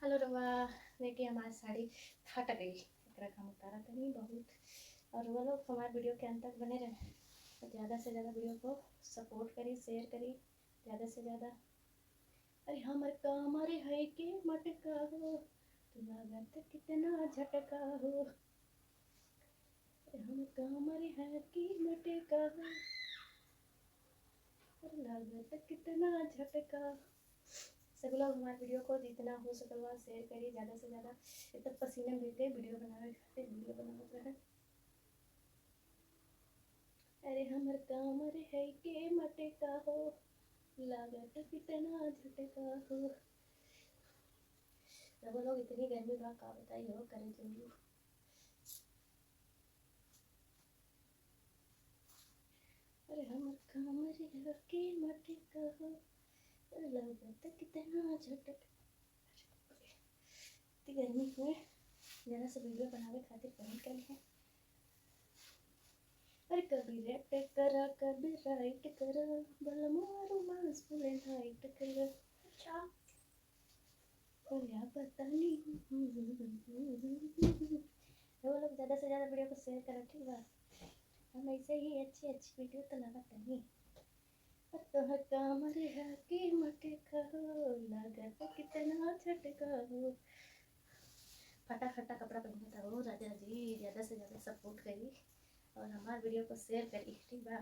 Hello रवा। देखिए हमारी साड़ी फट गई, एकरा हम उतारा तनी बहुत। और वो लोग हमारे वीडियो के अंत तक बने रहे और ज़्यादा से ज़्यादा वीडियो को सपोर्ट करी, शेयर करी ज़्यादा से ज़्यादा। अरे हमर कमर है के मटका हो, तू लागत कितना झटका हो। अरे हम कमर है के मटका हो, लागत कितना झटका। सब लोग हमारे वीडियो को जितना हो सकल शेयर करिए ज़्यादा से ज़्यादा। इतना पसीने में भीग वीडियो बनावे खातिर वीडियो बनावत रहे। अरे हमर कमर है के मटका हो, लागत कितना झटका हो। जब लोग इतनी गर्मी बा का बताइए हो करे जरूर। अरे हमर कमर है के मटका हो, लागत कितना झटका। इतनी गर्मी में ज़रा से वीडियो बनावे खातिर पहन कर लिए। अरे कभी लेफ्ट करा कभी राइट करा, बलमा रोमांस फुल नाइट करा। अच्छा क्या पता नहीं। वो लोग ज़्यादा से ज़्यादा वीडियो को शेयर करा, ठीक है। हम ऐसे ही अच्छी अच्छी वीडियो तो लगाते नहीं। तोहर कमर है के मटका हो, लागत कितना झटका हो। फटा फटा कपड़ा पहनता हो राजा जी, ज़्यादा से ज़्यादा सपोर्ट करी और हमारे वीडियो को शेयर करी, ठीक है।